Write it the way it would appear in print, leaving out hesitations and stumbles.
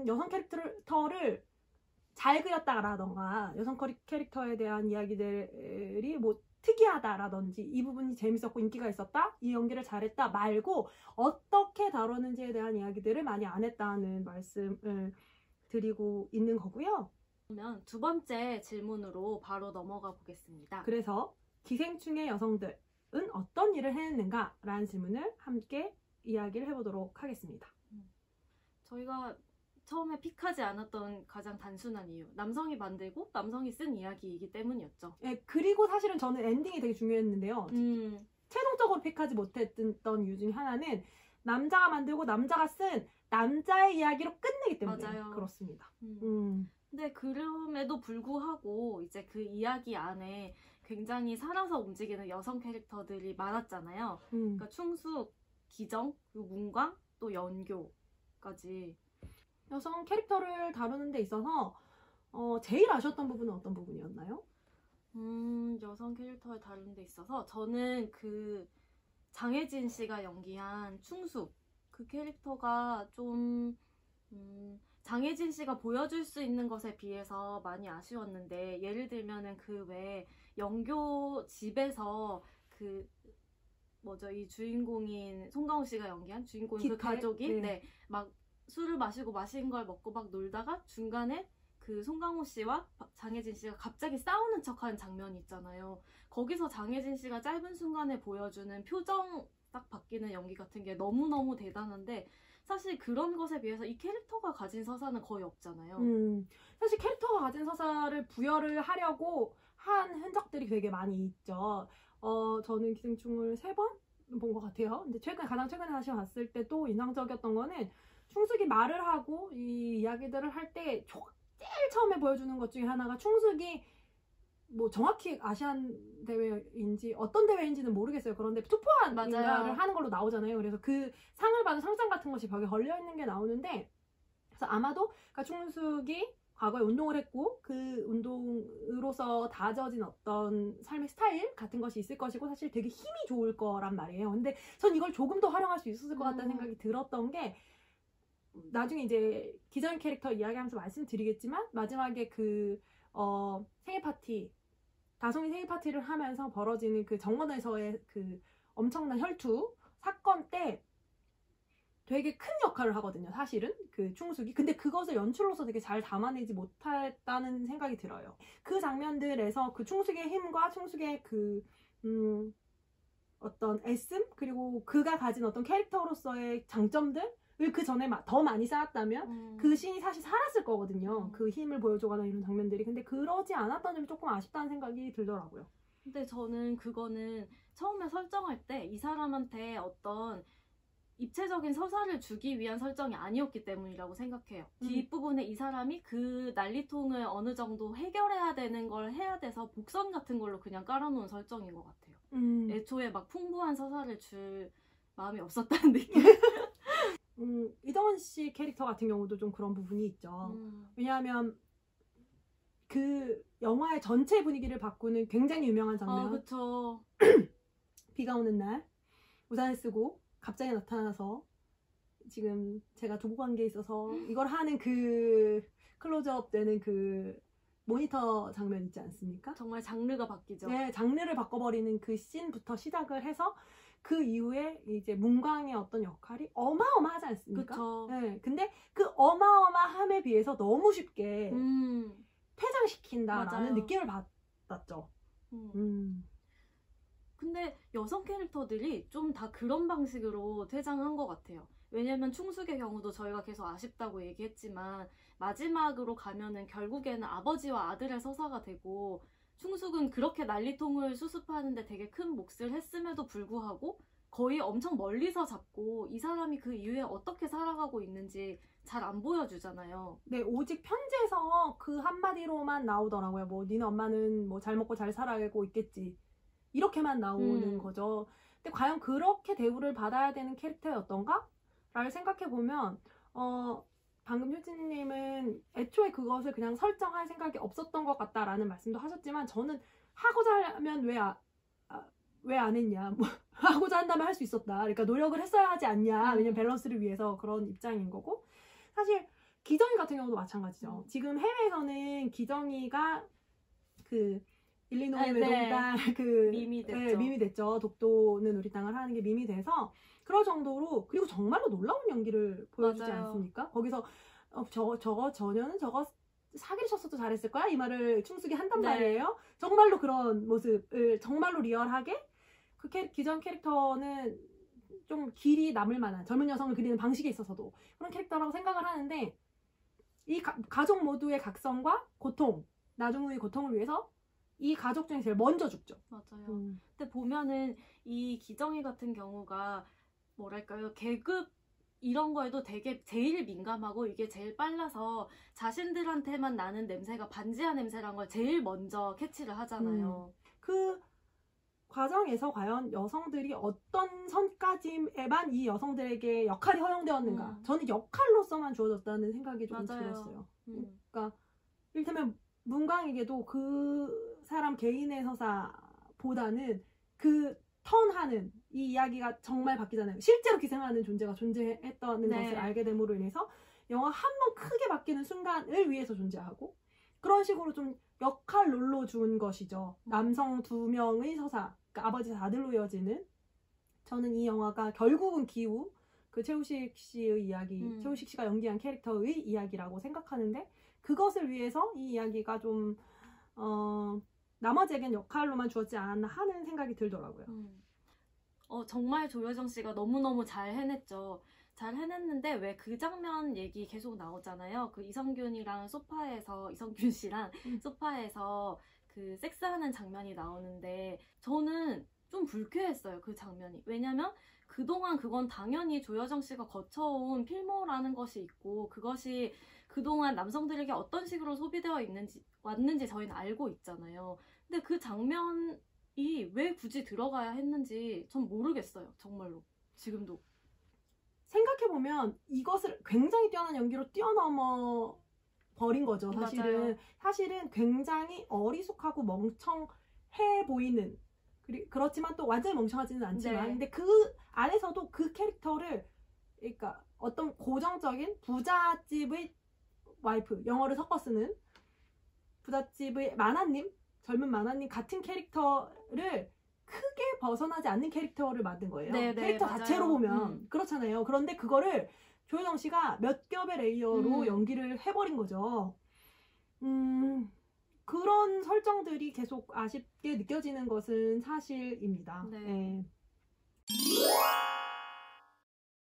여성 캐릭터를 잘 그렸다라던가 여성 캐릭터에 대한 이야기들이 뭐 특이하다라든지 이 부분이 재밌었고 인기가 있었다, 이 연기를 잘했다 말고 어떻게 다뤘는지에 대한 이야기들을 많이 안 했다는 말씀을 드리고 있는 거고요. 그러면 두 번째 질문으로 바로 넘어가 보겠습니다. 그래서 기생충의 여성들은 어떤 일을 해냈는가 라는 질문을 함께 이야기를 해보도록 하겠습니다. 저희가 처음에 픽하지 않았던 가장 단순한 이유, 남성이 만들고 남성이 쓴 이야기이기 때문이었죠. 네, 그리고 사실은 저는 엔딩이 되게 중요했는데요. 최종적으로 픽하지 못했던 이유 중에 하나는 남자가 만들고 남자가 쓴 남자의 이야기로 끝내기 때문에 맞아요. 그렇습니다. 근데 그럼에도 불구하고 이제 그 이야기 안에 굉장히 살아서 움직이는 여성 캐릭터들이 많았잖아요. 그러니까 충숙, 기정, 그리고 문광, 또 연교까지. 여성 캐릭터를 다루는 데 있어서 제일 아쉬웠던 부분은 어떤 부분이었나요? 여성 캐릭터를 다루는 데 있어서 저는 그 장혜진 씨가 연기한 충숙, 그 캐릭터가 좀 장혜진 씨가 보여줄 수 있는 것에 비해서 많이 아쉬웠는데, 예를 들면은 그 외에 연교 집에서 그 뭐죠, 이 주인공인 송강호 씨가 연기한 주인공인 그 가족이 막 술을 마시고 마신 걸 먹고 막 놀다가 중간에 그 송강호 씨와 장혜진 씨가 갑자기 싸우는 척하는 장면이 있잖아요. 거기서 장혜진 씨가 짧은 순간에 보여주는 표정 딱 바뀌는 연기 같은 게 너무너무 대단한데, 사실 그런 것에 비해서 이 캐릭터가 가진 서사는 거의 없잖아요. 사실 캐릭터가 가진 서사를 부여를 하려고 한 흔적들이 되게 많이 있죠. 저는 기생충을 3번 본 것 같아요. 근데 가장 최근에 다시 봤을 때 또 인상적이었던 거는 충숙이 말을 하고 이 이야기들을 할 때 제일 처음에 보여주는 것 중에 하나가 충숙이 뭐 정확히 아시안 대회인지 어떤 대회인지는 모르겠어요. 그런데 투포한 인가를 하는 걸로 나오잖아요. 그래서 그 상을 받은 상장 같은 것이 벽에 걸려 있는 게 나오는데, 그래서 아마도 그러니까 충숙이 과거에 운동을 했고 그 운동으로서 다져진 어떤 삶의 스타일 같은 것이 있을 것이고 사실 되게 힘이 좋을 거란 말이에요. 근데 전 이걸 조금 더 활용할 수 있었을 것 같다는 생각이 들었던 게, 나중에 이제 기존 캐릭터 이야기하면서 말씀드리겠지만 마지막에 그 생일 파티, 다솜이 생일 파티를 하면서 벌어지는 그 정원에서의 그 엄청난 혈투 사건 때 되게 큰 역할을 하거든요, 사실은 그 충숙이. 근데 그것을 연출로서 되게 잘 담아내지 못했다는 생각이 들어요. 그 장면들에서 그 충숙의 힘과 충숙의 그 어떤 애씀, 그리고 그가 가진 어떤 캐릭터로서의 장점들을 그 전에 더 많이 쌓았다면 그 씬이 사실 살았을 거거든요. 그 힘을 보여주거나 이런 장면들이. 근데 그러지 않았던 점이 조금 아쉽다는 생각이 들더라고요. 근데 저는 그거는 처음에 설정할 때 이 사람한테 어떤 입체적인 서사를 주기 위한 설정이 아니었기 때문이라고 생각해요. 뒷부분에 이 사람이 그 난리통을 어느 정도 해결해야 되는 걸 해야 돼서 복선 같은 걸로 그냥 깔아놓은 설정인 것 같아요. 애초에 막 풍부한 서사를 줄 마음이 없었다는 느낌? 이정은 씨 캐릭터 같은 경우도 좀 그런 부분이 있죠. 왜냐하면 그 영화의 전체 분위기를 바꾸는 굉장히 유명한 장면. 그쵸. 비가 오는 날 우산을 쓰고 갑자기 나타나서, 지금 제가 부부관계에 있어서 이걸 하는 그 클로즈업 되는 그 모니터 장면 있지 않습니까? 정말 장르가 바뀌죠. 네, 장르를 바꿔버리는 그 씬부터 시작을 해서 그 이후에 이제 문광의 어떤 역할이 어마어마하지 않습니까? 그쵸. 네, 근데 그 어마어마함에 비해서 너무 쉽게 퇴장시킨다라는 맞아요. 느낌을 받았죠. 근데 여성 캐릭터들이 좀 다 그런 방식으로 퇴장한 것 같아요. 왜냐면 충숙의 경우도 저희가 계속 아쉽다고 얘기했지만 마지막으로 가면은 결국에는 아버지와 아들의 서사가 되고, 충숙은 그렇게 난리통을 수습하는데 되게 큰 몫을 했음에도 불구하고 거의 엄청 멀리서 잡고 이 사람이 그 이후에 어떻게 살아가고 있는지 잘 안 보여주잖아요. 네, 오직 편지에서 그 한마디로만 나오더라고요. 뭐 니네 엄마는 뭐 잘 먹고 잘 살아가고 있겠지, 이렇게만 나오는 거죠. 근데 과연 그렇게 대우를 받아야 되는 캐릭터였던가? 라를 생각해보면 방금 효진님은 애초에 그것을 그냥 설정할 생각이 없었던 것 같다라는 말씀도 하셨지만, 저는 하고자 하면 왜 안 했냐, 뭐 하고자 한다면 할 수 있었다, 그러니까 노력을 했어야 하지 않냐, 왜냐면 밸런스를 위해서 그런 입장인 거고, 사실 기정이 같은 경우도 마찬가지죠. 음. 지금 해외에서는 기정이가 그 일리노이 네. 외동딸 그 밈이 됐죠. 네, 밈이 됐죠. 독도는 우리 땅을 하는 게 밈이 돼서 그럴 정도로 그리고 정말로 놀라운 연기를 보여주지 맞아요. 않습니까? 거기서 저녀는 저거 사기를 쳤어도 잘했을 거야 이 말을 충숙이 한단 네. 말이에요. 정말로 그런 모습을 정말로 리얼하게 그 기정 캐릭터는 좀 길이 남을 만한 젊은 여성을 그리는 방식에 있어서도 그런 캐릭터라고 생각을 하는데 이 가족 모두의 각성과 고통, 나중의 고통을 위해서 이 가족 중에 제일 먼저 죽죠. 맞아요. 근데 보면은 이 기정이 같은 경우가 뭐랄까요, 계급 이런 거에도 되게 제일 민감하고 이게 제일 빨라서 자신들한테만 나는 냄새가 반지하 냄새란 걸 제일 먼저 캐치를 하잖아요. 그 과정에서 과연 여성들이 어떤 선까지에만 이 여성들에게 역할이 허용되었는가? 저는 역할로서만 주어졌다는 생각이 조금 맞아요. 들었어요. 그러니까 이를테면 문광에게도 그 사람 개인의 서사보다는 그 턴하는 이 이야기가 정말 바뀌잖아요. 실제로 기생하는 존재가 존재했다는 네. 것을 알게 됨으로 인해서 영화 한 번 크게 바뀌는 순간을 위해서 존재하고 그런 식으로 좀 역할 롤로 준 것이죠. 남성 2명의 서사, 그러니까 아버지에서 아들로 이어지는. 저는 이 영화가 결국은 기우, 그 최우식 씨의 이야기, 최우식 씨가 연기한 캐릭터의 이야기라고 생각하는데 그것을 위해서 이 이야기가 좀 나머지에겐 역할로만 주었지 않았나 하는 생각이 들더라고요. 정말 조여정 씨가 너무너무 잘 해냈죠. 잘 해냈는데 왜 그 장면 얘기 계속 나오잖아요. 그 이성균이랑 소파에서 이성균 씨랑 소파에서 그 섹스하는 장면이 나오는데 저는 좀 불쾌했어요. 그 장면이. 왜냐면 그동안 그건 당연히 조여정 씨가 거쳐온 필모라는 것이 있고 그것이 그동안 남성들에게 어떤 식으로 소비되어 왔는지 저희는 알고 있잖아요. 근데 그 장면이 왜 굳이 들어가야 했는지 전 모르겠어요. 정말로. 지금도. 생각해보면 이것을 굉장히 뛰어난 연기로 뛰어넘어 버린 거죠. 맞아요. 사실은 굉장히 어리숙하고 멍청해 보이는 그렇지만 또 완전히 멍청하지는 않지만 네. 근데 그 안에서도 그 캐릭터를 그러니까 어떤 고정적인 부잣집의 와이프, 영어를 섞어 쓰는 부잣집의 마나님, 젊은 마나님 같은 캐릭터를 크게 벗어나지 않는 캐릭터를 만든 거예요. 네, 캐릭터 맞아요. 자체로 보면 그렇잖아요. 그런데 그거를 조여정 씨가 몇 겹의 레이어로 연기를 해버린 거죠. 그런 설정들이 계속 아쉽게 느껴지는 것은 사실입니다. 네. 네.